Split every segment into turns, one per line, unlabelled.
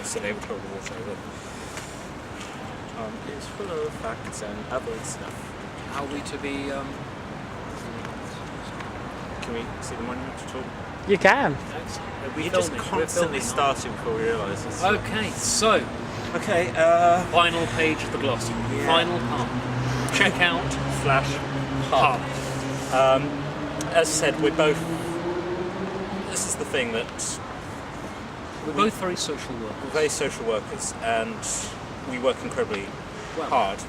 constantly able to hold the water over. It's full of facts and other stuff.
Are we to be...
Can we see the monument at all?
You can.
We're just constantly starting before we realise this.
Okay, so...
Okay,
final page of the glossary.
Yeah.
Final part. Check out
/pub. As I said, we're both... This is the thing that...
We're both very social workers.
We're very social workers, and we work incredibly hard.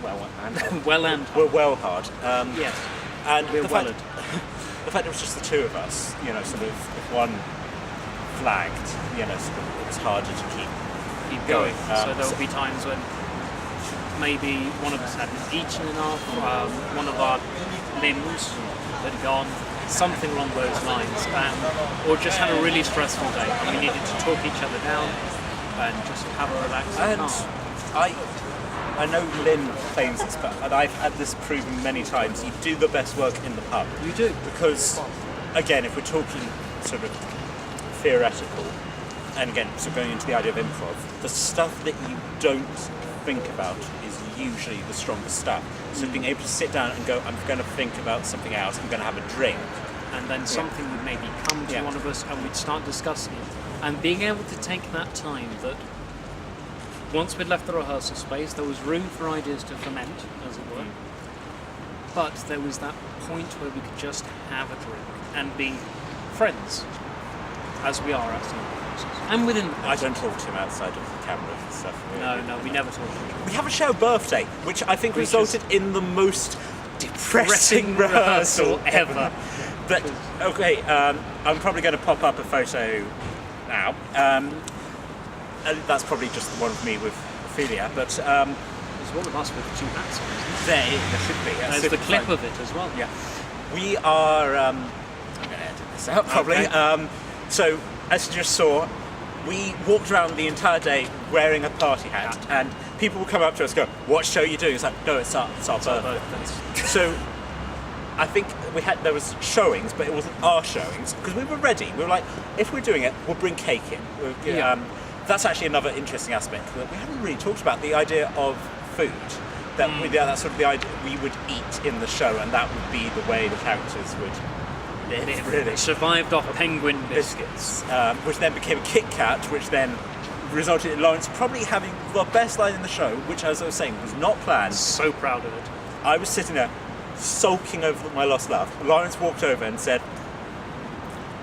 Well and hard.
Well and hard.
We're well hard.
Yes.
And
We're
the fact it was just the two of us, you know, sort of, if one flagged, you know, sort of, it was harder to keep
going.
going.
So there will be times when maybe one of us hadn't eaten enough, one of our limbs had gone, something along those lines, or just had a really stressful day and we needed to talk each other down and just have a relaxing time.
I know Lynn claims this, but I've had this proven many times. You do the best work in the pub.
You do.
Because, again, if we're talking sort of theoretical, and again, so going into the idea of improv, the stuff that you don't think about is usually the strongest stuff. So being able to sit down and go, I'm going to think about something else, I'm going to have a drink.
And then something would maybe come to one of us and we'd start discussing it. And being able to take that time that once we'd left the rehearsal space, there was room for ideas to ferment, as it were. But there was that point where we could just have a drink and be friends, as we are outside the premises. And within the
I don't talk to him outside of the camera and stuff.
No, we never talk to him.
We have a shared birthday, which I think resulted in the most depressing rehearsal ever. But, okay, I'm probably going to pop up a photo now. And that's probably just the one of me with Ophelia, but...
There's one of us with two hats on, isn't
there should be.
There's the clip of it as well.
Yeah. We are... I'm going to edit this out, probably.
Okay.
So, as you just saw, we walked around the entire day wearing a party hat, and people will come up to us and go, what show are you doing? It's like, no, it's our birthday. So, I think there was showings, but it wasn't our showings, because we were ready. We were like, if we're doing it, we'll bring cake in. That's actually another interesting aspect that we haven't really talked about, the idea of food. That's sort of the idea we would eat in the show, and that would be the way the characters would live, really.
Survived off penguin biscuits.
Which then became a Kit Kat, which then resulted in Lawrence probably having the best line in the show, which, as I was saying, was not planned.
So proud of it.
I was sitting there, sulking over my lost love. Lawrence walked over and said,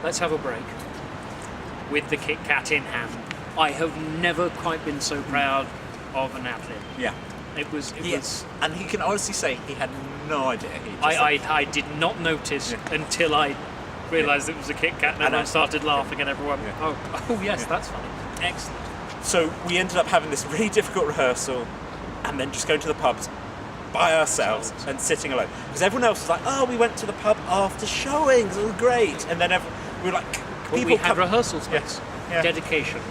let's have a break. With the Kit Kat in hand. I have never quite been so proud of an ad-lib.
Yeah.
It was...
And he can honestly say he had no idea.
I did not notice until I realised it was a Kit Kat, and I started laughing and everyone... Yeah. Oh yes, that's funny. Excellent.
So we ended up having this really difficult rehearsal and then just going to the pubs by ourselves and sitting alone. Because everyone else was like, oh, we went to the pub after showings, it was great. And then we were like...
we had rehearsal space.
Yeah.
Dedication.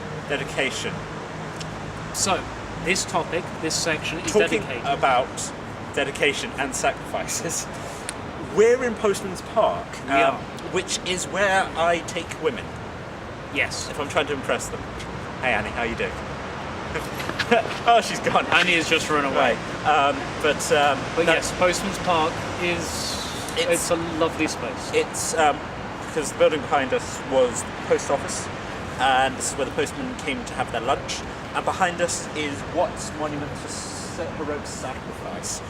So, this topic, this section is
talking
dedicated.
About dedication and sacrifices. We're in Postman's Park, which is where I take women.
Yes.
If I'm trying to impress them. Hey Annie, how you doing? Oh, she's gone.
Annie has just run away.
But
yes, Postman's Park it's a lovely space.
It's because the building behind us was the post office, and this is where the postmen came to have their lunch. And behind us is Watts Monument to Heroic Sacrifice,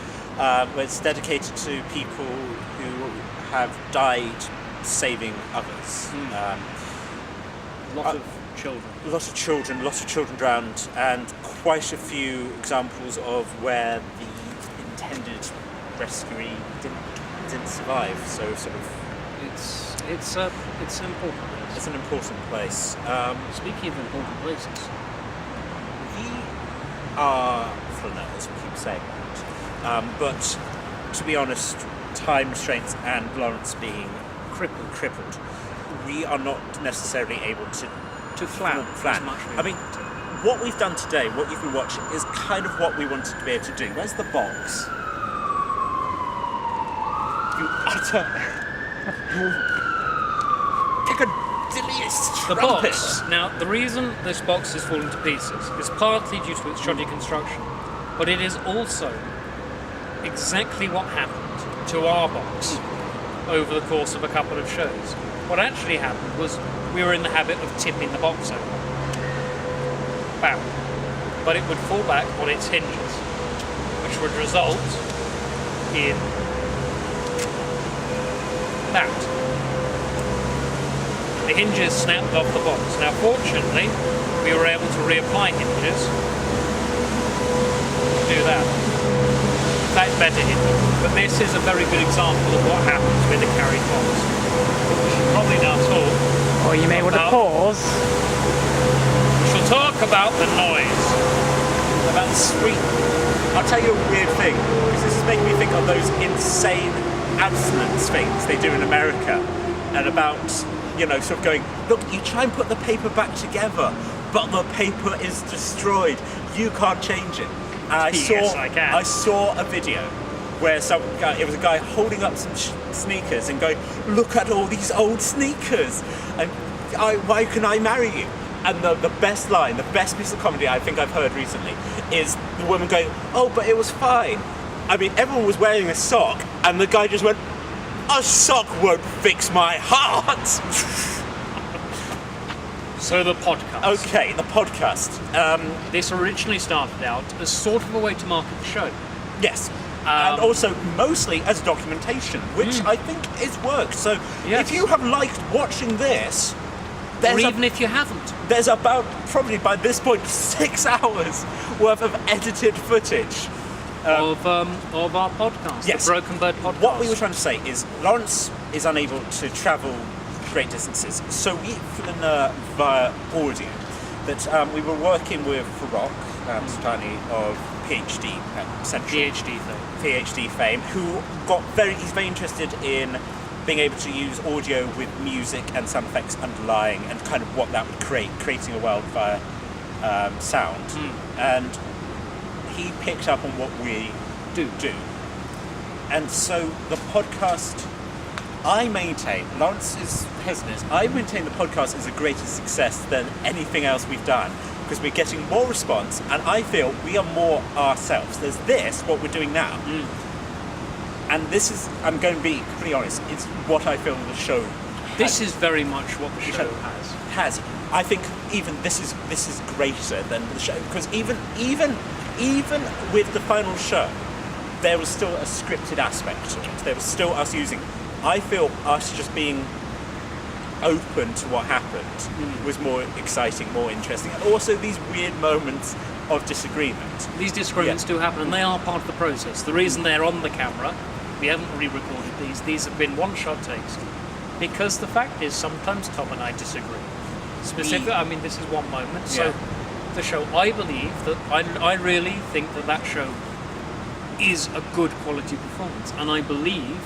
where it's dedicated to people who have died saving others.
Lots of children. Lots of children drowned, and quite a few examples of where the intended rescuee didn't survive. So sort of, it's an important place.
It's an important place.
Speaking of important places,
we are flaneurs, we keep saying that. But to be honest, time restraints and Lawrence being crippled, we are not necessarily able to flan. I mean, what we've done today, what you've been watching, is kind of what we wanted to be able to do. Where's the box? You utter... Pick a diddliest
The
trumpets.
box. Now, the reason this box is falling to pieces is partly due to its shoddy construction, but it is also exactly what happened to our box over the course of a couple of shows. What actually happened was we were in the habit of tipping the box over. Bam. But it would fall back on its hinges, which would result in that. The hinges snapped off the box. Now, fortunately, we were able to reapply hinges. Do that. In fact, better hinges. But this is a very good example of what happens with a carried box. But we should probably now talk.
Or you may want to
About-
pause.
We shall talk about the noise.
About the squeak. I'll tell you a weird thing, because this is making me think of those insane abstinence things they do in America, and about, sort of going, look, you try and put the paper back together, but the paper is destroyed. You can't change it. And
Yes, I can.
I saw a video where it was a guy holding up some sneakers and going, look at all these old sneakers, and why can I marry you? And the best line, the best piece of comedy I think I've heard recently is the woman going, oh, but it was fine. I mean, everyone was wearing a sock, and the guy just went, a sock won't fix my heart.
So the podcast.
Okay, the podcast.
This originally started out as sort of a way to market the show.
Yes. And also mostly as documentation, which I think is worked. So
Yes.
if you have liked watching this,
Or even if you haven't.
there's about, probably by this point, 6 hours worth of edited footage.
Of our podcast,
Yes.
the Broken Bird podcast.
What we were trying to say is Lawrence is unable to travel great distances, so we flew via audio. That we were working with Farrokh Sutani of PhD at Central. PhD fame, who he's very interested in being able to use audio with music and sound effects underlying, and kind of what that would creating a wildfire sound. And he picked up on what we do. And so the podcast, I maintain, Lawrence is hesitant, I maintain the podcast is a greater success than anything else we've done, because we're getting more response, and I feel we are more ourselves. There's this, what we're doing now, and this is, I'm going to be pretty honest, it's what I feel the show
This is very much what the show has.
I think even this is greater than the show, because even with the final show, there was still a scripted aspect to it. There was still us using. I feel us just being open to what happened was more exciting, more interesting, and also these weird moments of disagreement.
These disagreements do happen, and they are part of the process. The reason they're on the camera, we haven't re-recorded these have been one-shot takes, because the fact is sometimes Tom and I disagree. Specifically, I mean, this is one moment. So the show, I believe that I really think that show is a good quality performance, and I believe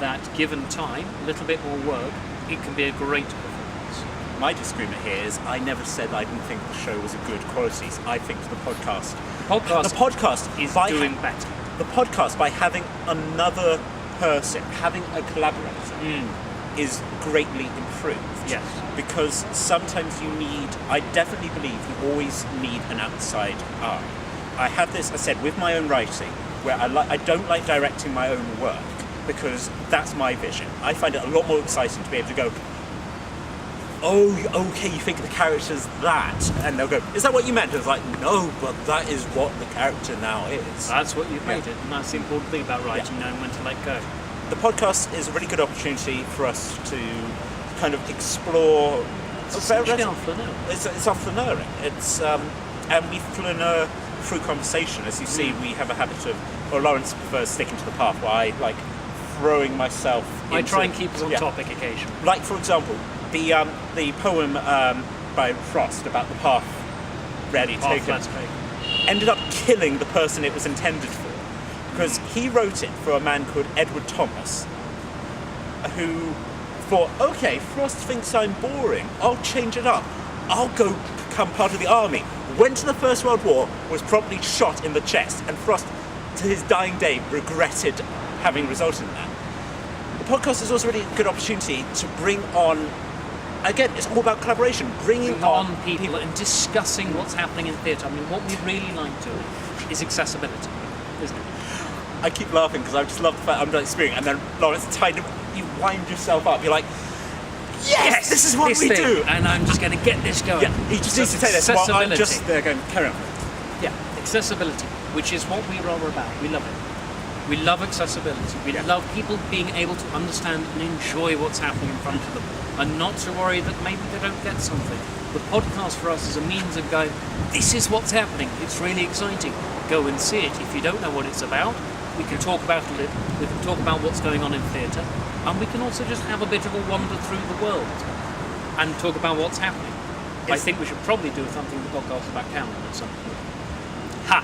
that given time, a little bit more work, it can be a great performance.
My disagreement here is I never said I didn't think the show was a good quality. I think the podcast
is
by
doing better.
The podcast, by having another person, having a collaborator, is greatly improved.
Yes.
Because sometimes I definitely believe you always need an outside eye. I have this, I said, with my own writing, where I don't like directing my own work, because that's my vision. I find it a lot more exciting to be able to go, oh, okay, you think the character's that, and they'll go, is that what you meant? I was like, no, but that is what the character now is.
That's what you've made it, and that's the important thing about writing, knowing when to let go.
The podcast is a really good opportunity for us to kind of explore.
It's off the nerve.
It's off the nerve. It's and we flaneur through conversation. As you see, we have a habit of, or Lawrence prefers sticking to the path, where I like throwing myself.
I
into,
try and keep us on topic occasionally.
Like, for example, the poem by Frost about the path rarely taken ended up killing the person it was intended for, because he wrote it for a man called Edward Thomas, who thought, okay, Frost thinks I'm boring, I'll change it up, I'll go become part of the army. Went to the First World War, was promptly shot in the chest, and Frost, to his dying day, regretted having resulted in that. The podcast is also a really good opportunity to bring on again, it's all about collaboration, bringing on
people and discussing what's happening in theatre. I mean, what we really like doing is accessibility, isn't it?
I keep laughing because I just love the fact I'm like speaking, and then Lawrence, you wind yourself up. You're like, yes, this is what we do.
And I'm just going to get this going.
Yeah, you just need to take this while I'm just there going, carry on.
Yeah, accessibility, which is what we are about. We love it. We love accessibility. We love people being able to understand and enjoy what's happening in front of them, and not to worry that maybe they don't get something. The podcast for us is a means of going, this is what's happening. It's really exciting. Go and see it. If you don't know what it's about, we can talk about it. We can talk about what's going on in theatre, and we can also just have a bit of a wander through the world and talk about what's happening. I think we should probably do something with the podcast about Camden at some point. Ha!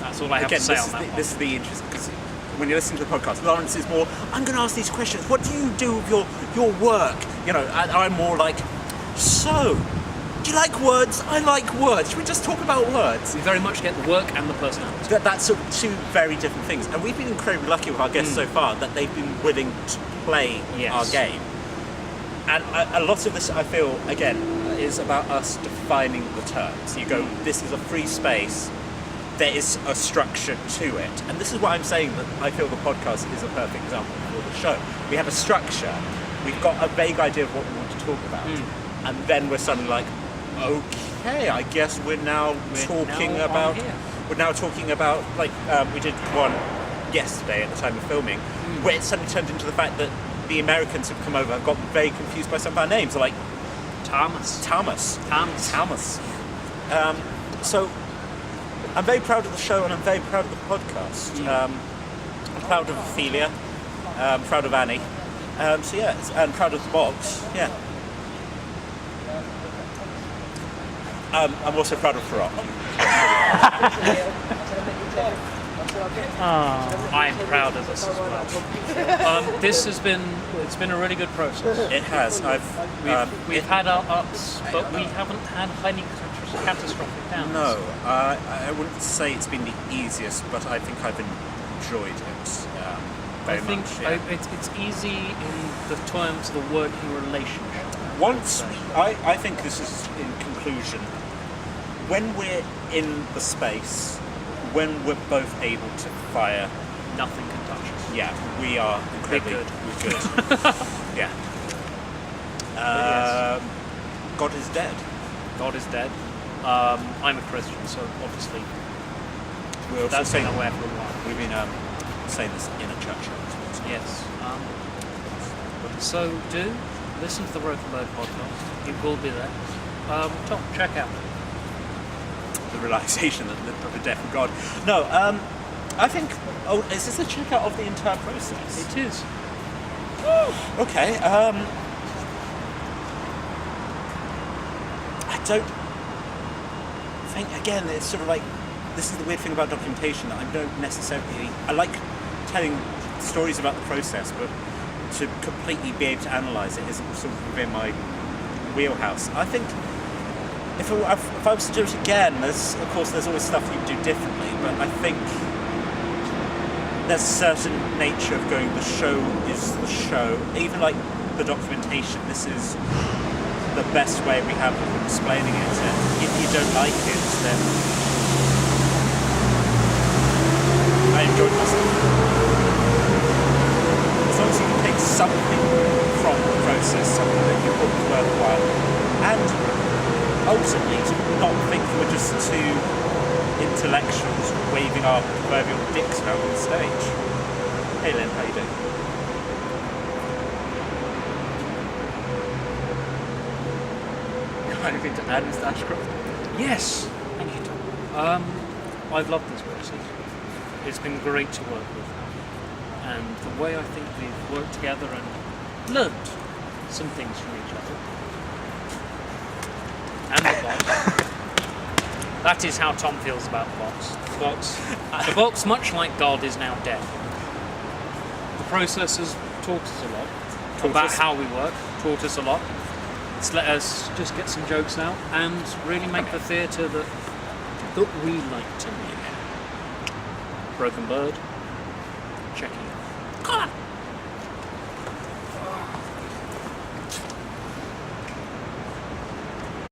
That's all I have to say on that.
This is the interesting, because when you're listening to the podcast, Lawrence is more, I'm going to ask these questions. What do you do with your work? You know, I'm more like, so, do you like words? I like words. Should we just talk about words?
We very much get the work and the personality.
That's sort of two very different things. And we've been incredibly lucky with our guests so far that they've been willing to play our game. And a lot of this, I feel, again, is about us defining the terms. You go, this is a free space. There is a structure to it. And this is why I'm saying that I feel the podcast is a perfect example for the show. We have a structure. We've got a vague idea of what we want to talk about. And then we're suddenly like, okay, I guess we're now talking about, like, we did one yesterday at the time of filming, where it suddenly turned into the fact that the Americans have come over and got very confused by some of our names. They're like, Thomas. So I'm very proud of the show, and I'm very proud of the podcast. I'm proud of Ophelia, proud of Annie. And proud of the box. Yeah. I'm also proud of Farrokh.
I'm proud of this as well. It's been a really good process.
It has.
We've had our ups, but we haven't had highly catastrophic downs.
No, I wouldn't say it's been the easiest, but I think I've enjoyed it very much.
It's easy in the terms of the working relationship.
I think this is in conclusion, when we're in the space, when we're both able to fire,
nothing can touch us.
Yeah, we are incredibly good. Yeah.
Yes.
God is dead.
God is dead. I'm a Christian, so obviously that's been aware for a while.
We've been saying this in a church.
Yes. So do listen to the Broken Bird podcast. It will be there. Tom, check out
the realization that the death of God. No, I think. Oh, is this a checkout of the entire process?
It is.
Okay. I don't think. Again, it's sort of like, this is the weird thing about documentation, that I don't necessarily. I like telling stories about the process, but to completely be able to analyse it isn't sort of within my wheelhouse. I think if I was to do it again, there's always stuff you do differently, but I think there's a certain nature of going, the show is the show. Even like the documentation, this is the best way we have of explaining it. And if you don't like it, then I enjoyed myself. As long as you can take something from the process, something that you thought was worthwhile, and ultimately to not think that we're just two intellectuals waving our proverbial dicks around on the stage. Hey Lynn, how you doing? Anything to add, Mr. Ashcroft?
Yes. Thank you, Tom. I've loved this process. It's been great to work with. And the way I think we've worked together and learned some things from each other. And the box. That is how Tom feels about the box. The box, much like God, is now dead. The process has taught us a lot about how we work, taught us a lot. It's let us just get some jokes out and really make the theatre that we like to make. Broken Bird, checking out.